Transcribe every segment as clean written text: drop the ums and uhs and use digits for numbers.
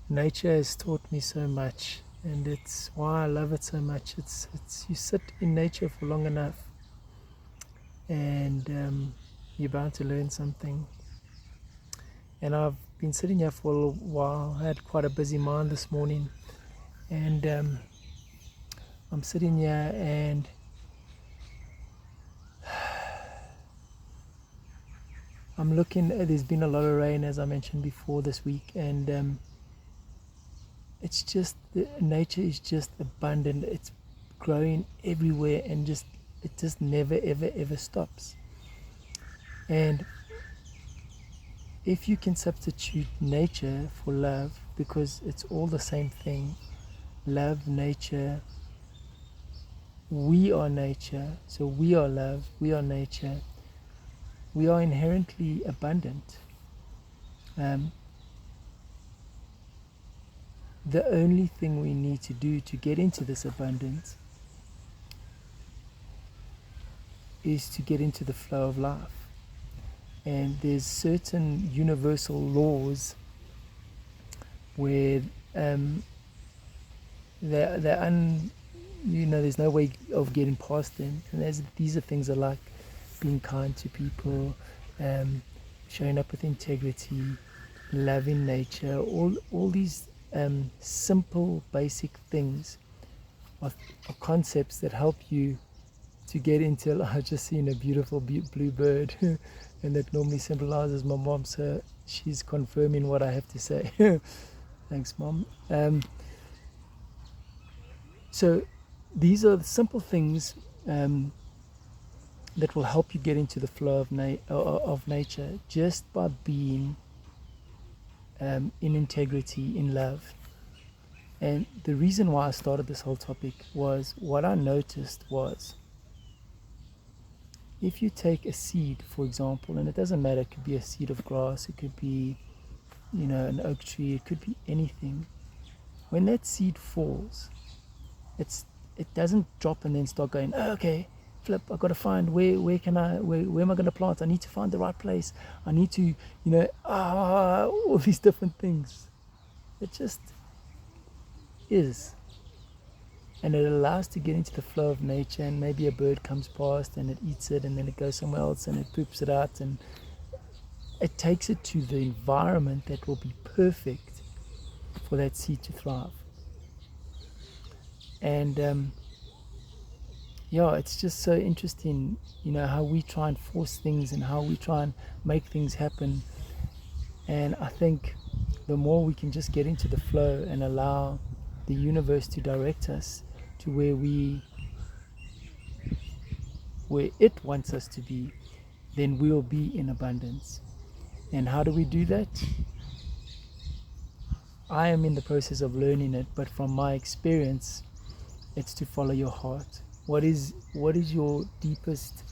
nature has taught me so much, and it's why I love it so much. It's you sit in nature for long enough, and you're bound to learn something. And I've been sitting here for a little while. I had quite a busy mind this morning, and I'm sitting here and I'm looking. There's been a lot of rain, as I mentioned before, this week, and it's just nature is just abundant. It's growing everywhere, and it just never ever stops. And if you can substitute nature for love, because it's all the same thing, love, nature, we are nature, so we are love, we are nature, we are inherently abundant. The only thing we need to do to get into this abundance is to get into the flow of life. And there's certain universal laws where there's no way of getting past them. And these are things like being kind to people, showing up with integrity, loving nature, all these simple, basic things are concepts that help you to get into. I've just seen a beautiful blue bird, and that normally symbolizes my mom, so she's confirming what I have to say. Thanks, Mom. So these are the simple things that will help you get into the flow of nature, just by being in integrity, in love. And the reason why I started this whole topic was what I noticed was, if you take a seed, for example, and it doesn't matter, it could be a seed of grass, it could be, an oak tree, it could be anything. When that seed falls, it doesn't drop and then start going, oh, okay, flip, I've got to find where am I going to plant? I need to find the right place. I need to, all these different things. It just is. And it allows to get into the flow of nature, and maybe a bird comes past and it eats it, and then it goes somewhere else and it poops it out, and it takes it to the environment that will be perfect for that seed to thrive. And it's just so interesting, how we try and force things and how we try and make things happen. And I think the more we can just get into the flow and allow the universe to direct us to where it wants us to be, then we'll be in abundance. And how do we do that? I am in the process of learning it, but from my experience, it's to follow your heart. What is your deepest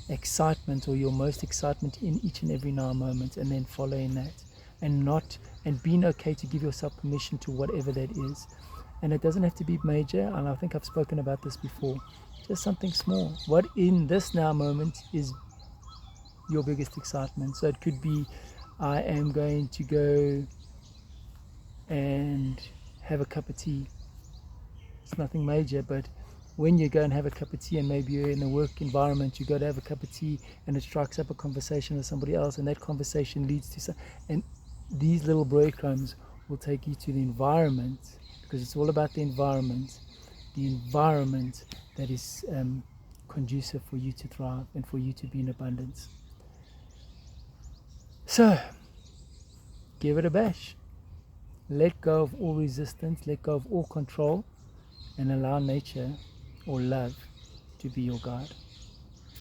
excitement, or your most excitement in each and every now moment, and then following that, and being okay to give yourself permission to whatever that is. And it doesn't have to be major, and I think I've spoken about this before. Just something small. What in this now moment is your biggest excitement? So it could be, I am going to go and have a cup of tea. It's nothing major, but when you go and have a cup of tea, and maybe you're in a work environment, you go to have a cup of tea and it strikes up a conversation with somebody else, and that conversation leads to and these little breadcrumbs will take you to the environment, because it's all about the environment that is conducive for you to thrive and for you to be in abundance. So give it a bash. Let go of all resistance, let go of all control, and allow nature or love to be your guide.